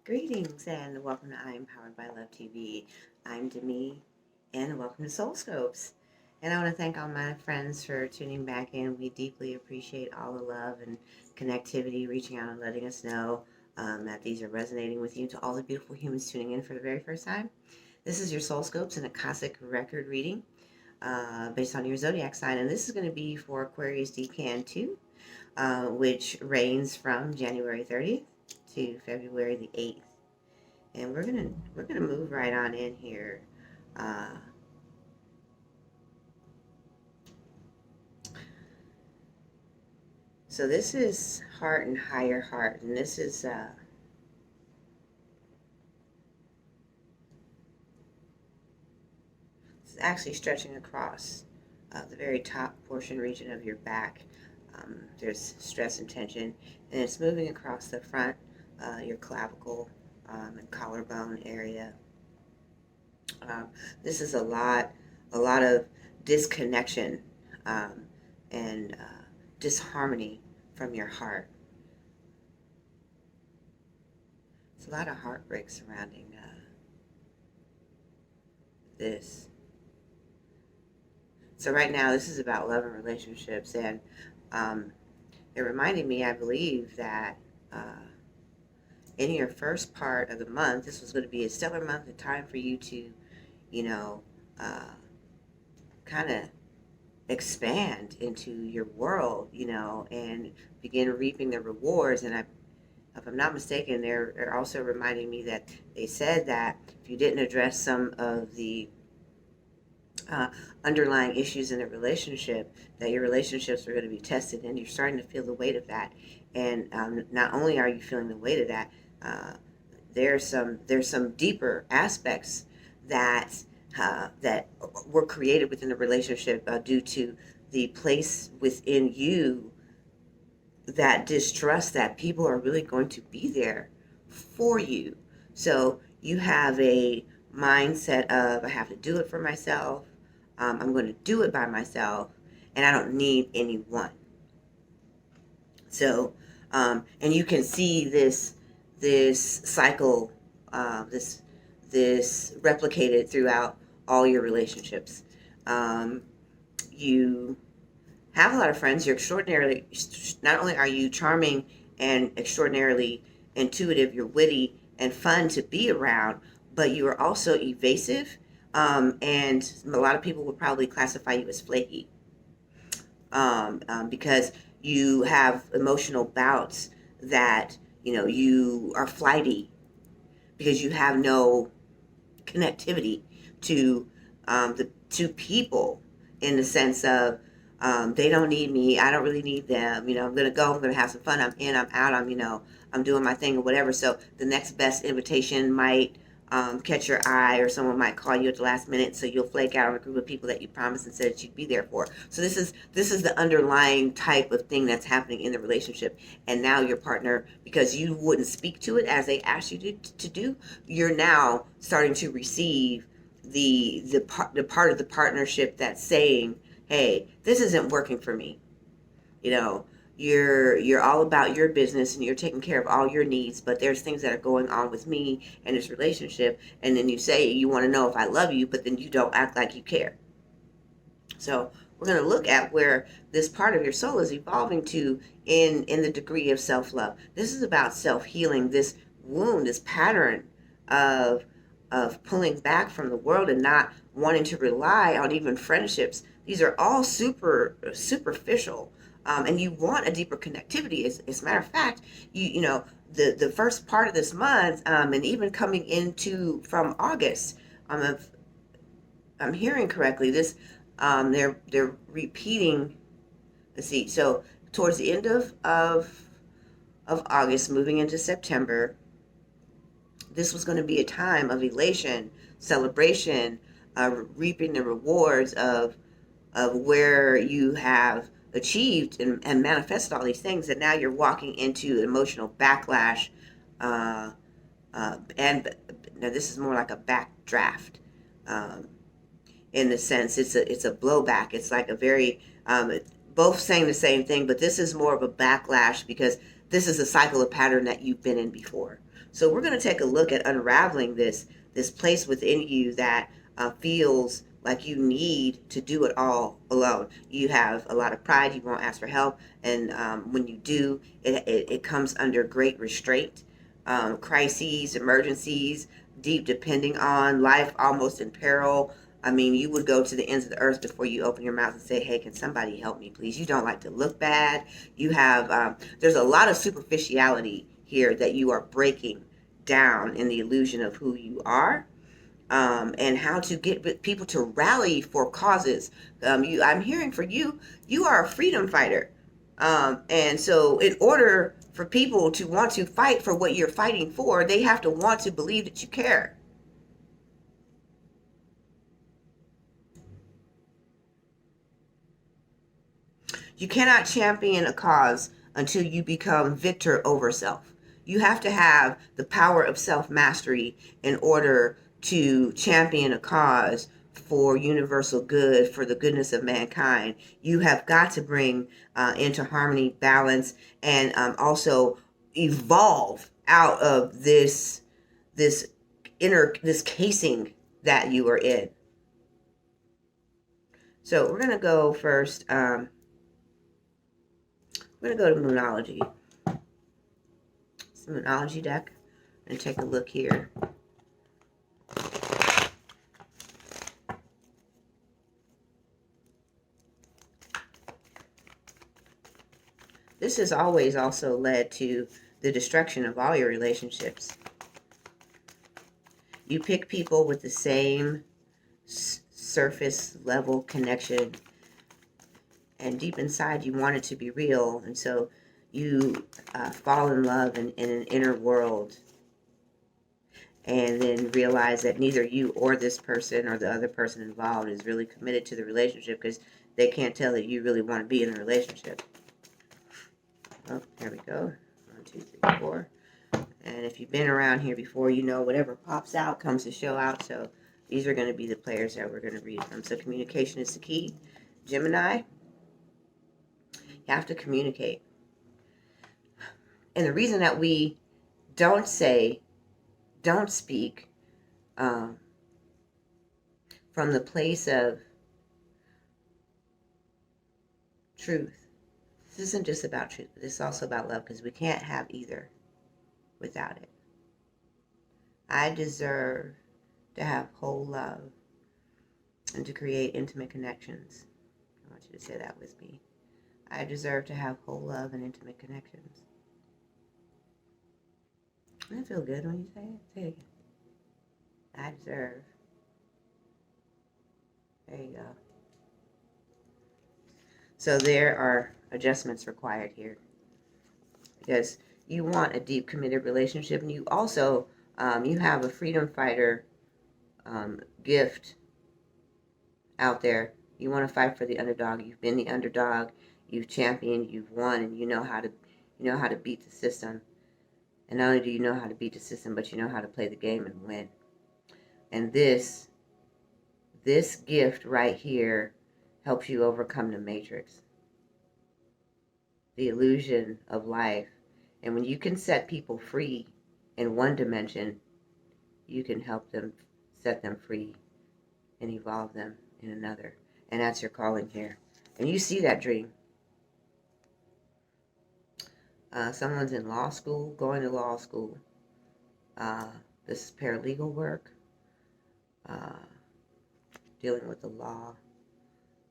Greetings and welcome to I Am Powered by Love TV. I'm Demi and welcome to Soul Scopes. And I want to thank all my friends for tuning back in. We deeply appreciate all the love and connectivity, reaching out and letting us know that these are resonating with you. To all the beautiful humans tuning in for the very first time, this is your Soul Scopes and Akashic record reading based on your zodiac sign. And this is going to be for Aquarius Decan 2, which reigns from January 30th to February the 8th. And we're gonna move right on in here. Uh, so this is heart and higher heart, and this is it's actually stretching across the very top portion region of your back. There's stress and tension, and it's moving across the front, your clavicle and collarbone area. This is a lot of disconnection and disharmony from your heart. It's a lot of heartbreak surrounding this. So right now, this is about love and relationships, and it reminded me, I believe, that in your first part of the month, this was going to be a stellar month, a time for you to, kind of expand into your world, and begin reaping the rewards. And if I'm not mistaken, they're also reminding me that they said that if you didn't address some of the underlying issues in the relationship, that your relationships are going to be tested, and you're starting to feel the weight of that. And not only are you feeling the weight of that, there's some deeper aspects that that were created within the relationship due to the place within you that distrust that people are really going to be there for you. So you have a mindset of, I have to do it for myself. I'm going to do it by myself, and I don't need anyone. So, and you can see this cycle, this replicated throughout all your relationships. You have a lot of friends. You're extraordinarily, not only are you charming and extraordinarily intuitive, you're witty and fun to be around, but you are also evasive. And a lot of people would probably classify you as flaky, because you have emotional bouts that, you are flighty because you have no connectivity to the two people, in the sense of they don't need me, I don't really need them. I'm gonna go, I'm gonna have some fun, I'm in, I'm out, I'm doing my thing or whatever. So the next best invitation might catch your eye, or someone might call you at the last minute, so you'll flake out on a group of people that you promised and said that you'd be there for. So this is the underlying type of thing that's happening in the relationship. And now your partner, because you wouldn't speak to it as they asked you to do, you're now starting to receive the part of the partnership that's saying, hey, this isn't working for me. You're all about your business and you're taking care of all your needs, but there's things that are going on with me and this relationship. And then you say you want to know if I love you, but then you don't act like you care. So we're going to look at where this part of your soul is evolving to in the degree of self-love. This is about self-healing, this wound, this pattern of pulling back from the world and not wanting to rely on even friendships. These are all superficial. And you want a deeper connectivity. As a matter of fact, the first part of this month, and even coming into from August, if I'm hearing correctly, this they're repeating. Let's see. So towards the end of August, moving into September, this was going to be a time of elation, celebration, reaping the rewards of where you have achieved and manifested all these things, and now you're walking into emotional backlash, and now this is more like a backdraft, in the sense it's a blowback. It's like a very both saying the same thing, but this is more of a backlash because this is a cycle of pattern that you've been in before. So we're going to take a look at unraveling this place within you that feels like you need to do it all alone. You have a lot of pride. You won't ask for help, and when you do, it comes under great restraint. Crises, emergencies, deep depending on, life almost in peril. I mean, you would go to the ends of the earth before you open your mouth and say, hey, can somebody help me, please? You don't like to look bad. You have, there's a lot of superficiality here that you are breaking down in the illusion of who you are. And how to get people to rally for causes. I'm hearing for you, you are a freedom fighter. And so in order for people to want to fight for what you're fighting for, they have to want to believe that you care. You cannot champion a cause until you become victor over self. You have to have the power of self-mastery in order to champion a cause for universal good, for the goodness of mankind. You have got to bring into harmony, balance, and also evolve out of this this casing that you are in. So we're going to go first. I'm going to go to Moonology. It's the Moonology deck. And take a look here. This has always also led to the destruction of all your relationships. You pick people with the same surface level connection, and deep inside you want it to be real, and so you fall in love in an inner world, and then realize that neither you or this person or the other person involved is really committed to the relationship because they can't tell that you really want to be in a relationship. Oh, there we go. 1, 2, 3, 4. And if you've been around here before, you know whatever pops out comes to show out. So these are going to be the players that we're going to read from. So communication is the key. Gemini, you have to communicate. And the reason that we don't speak from the place of truth. This isn't just about truth, but it's also about love, because we can't have either without it. I deserve to have whole love and to create intimate connections. I want you to say that with me. I deserve to have whole love and intimate connections. Doesn't it feel good when you say it? Say it again. I deserve. There you go. So there are adjustments required here, because you want a deep, committed relationship, and you also you have a freedom fighter gift out there. You want to fight for the underdog. You've been the underdog. You've championed. You've won, and you know how to beat the system. And not only do you know how to beat the system, but you know how to play the game and win. And this gift right here helps you overcome the matrix, the illusion of life. And when you can set people free in one dimension, you can help them set them free and evolve them in another. And that's your calling here. And you see that dream. Someone's in law school, going to law school. This is paralegal work, dealing with the law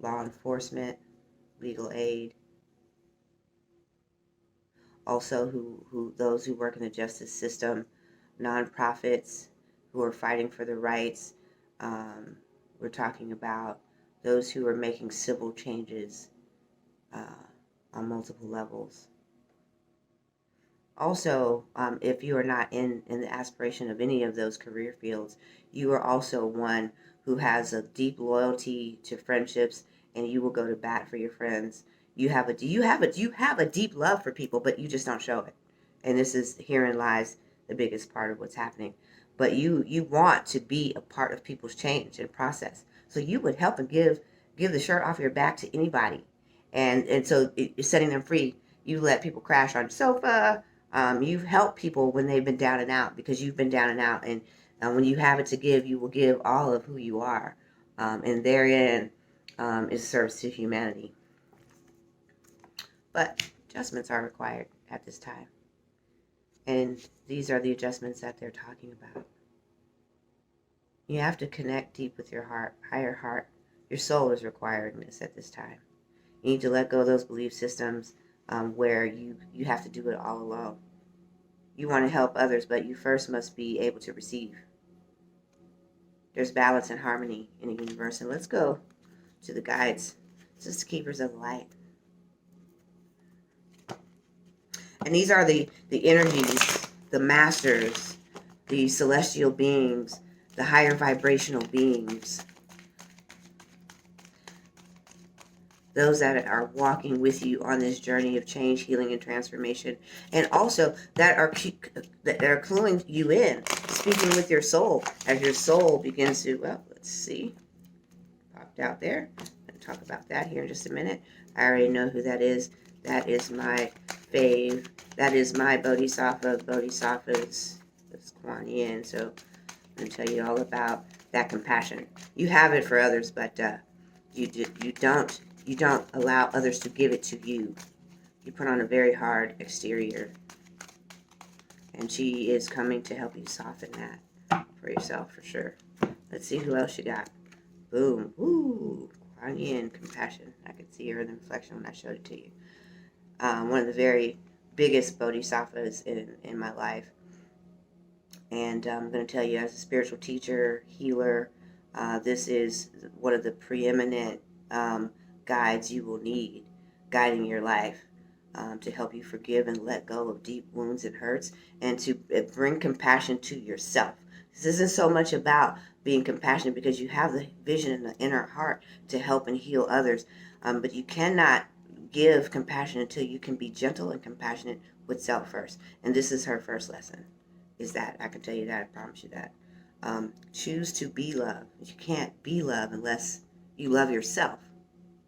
enforcement, legal aid. Also, those who work in the justice system, nonprofits who are fighting for the rights. We're talking about those who are making civil changes on multiple levels. Also, if you are not in the aspiration of any of those career fields, you are also one who has a deep loyalty to friendships, and you will go to bat for your friends. You have a deep love for people, but you just don't show it. And herein lies the biggest part of what's happening. But you want to be a part of people's change and process. So you would help and give the shirt off your back to anybody. And so you're setting them free. You let people crash on your sofa, You've helped people when they've been down and out, because you've been down and out. And when you have it to give, you will give all of who you are. And therein is service to humanity. But adjustments are required at this time. And these are the adjustments that they're talking about. You have to connect deep with your heart, higher heart. Your soul is required in this at this time. You need to let go of those belief systems where you have to do it all alone. You want to help others, but you first must be able to receive. There's balance and harmony in the universe. And let's go to the guides. This is the keepers of the light. And these are the energies, the masters, the celestial beings, the higher vibrational beings. Those that are walking with you on this journey of change, healing, and transformation. And also that are cluing you in, speaking with your soul, as your soul begins to, well, let's see, popped out there. I'm going to talk about that here in just a minute. I already know who that is. That is my fave. That is my Bodhisattva. Bodhisattvas. That's Kuan Yin. So I'm going to tell you all about that compassion. You have it for others, but you don't allow others to give it to you. You put on a very hard exterior. And she is coming to help you soften that for yourself, for sure. Let's see who else you got. Boom. Ooh. Kuan Yin, compassion. I could see her in the reflection when I showed it to you. One of the very biggest bodhisattvas in my life. And I'm going to tell you, as a spiritual teacher, healer, this is one of the preeminent guides you will need, guiding your life to help you forgive and let go of deep wounds and hurts, and to bring compassion to yourself. This isn't so much about being compassionate, because you have the vision in the inner heart to help and heal others, but you cannot give compassion until you can be gentle and compassionate with self first. And this is her first lesson, is that. I can tell you that. I promise you that. Choose to be love. You can't be love unless you love yourself.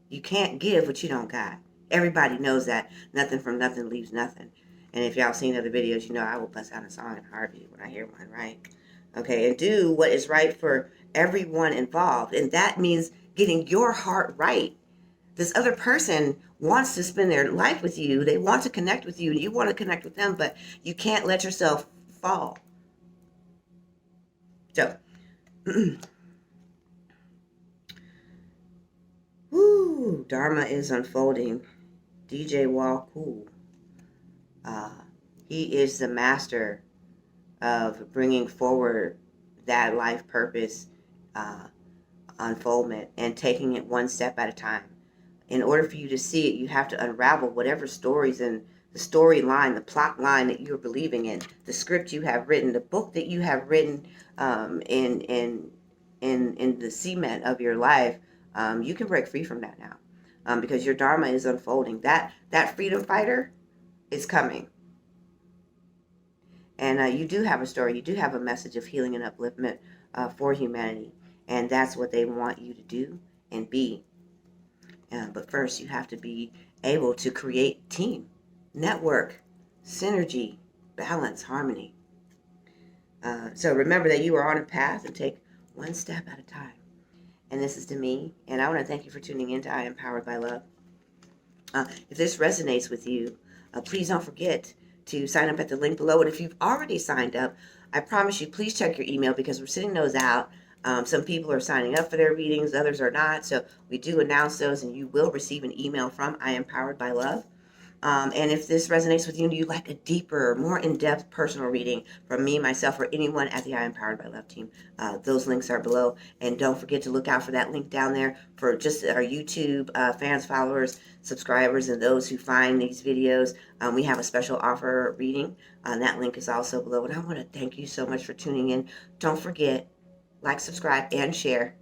You can't give what you don't got. Everybody knows that. Nothing from nothing leaves nothing. And if y'all seen other videos, you know I will bust out a song in a heartbeat when I hear one, right? Okay, and do what is right for everyone involved. And that means getting your heart right. This other person wants to spend their life with you. They want to connect with you, and you want to connect with them, but you can't let yourself fall. So, woo, Dharma is unfolding. DJ Wall Cool. He is the master of bringing forward that life purpose unfoldment and taking it one step at a time. In order for you to see it, you have to unravel whatever stories and the storyline, the plot line that you're believing in, the script you have written, the book that you have written in the cement of your life. You can break free from that now, because your Dharma is unfolding. That freedom fighter is coming. And you do have a story. You do have a message of healing and upliftment for humanity. And that's what they want you to do and be. But first, you have to be able to create team, network, synergy, balance, harmony. So remember that you are on a path, and take one step at a time. And this is Demi, and I want to thank you for tuning in to I Am Powered by Love. If this resonates with you, please don't forget to sign up at the link below. And if you've already signed up, I promise you, please check your email, because we're sending those out. Some people are signing up for their readings, others are not. So we do announce those, and you will receive an email from I Am Powered by Love. And if this resonates with you and you'd like a deeper, more in-depth personal reading from me, myself, or anyone at the I Am Powered by Love team, those links are below. And don't forget to look out for that link down there for just our YouTube fans, followers, subscribers, and those who find these videos. We have a special offer reading. That link is also below. And I want to thank you so much for tuning in. Don't forget, like, subscribe, and share,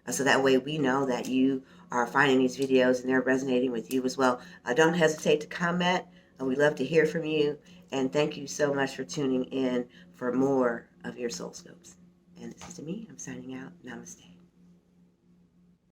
so that way we know that you are finding these videos and they're resonating with you as well. Don't hesitate to comment. We love to hear from you. And thank you so much for tuning in for more of your Soul Scopes. And this is me. I'm signing out. Namaste.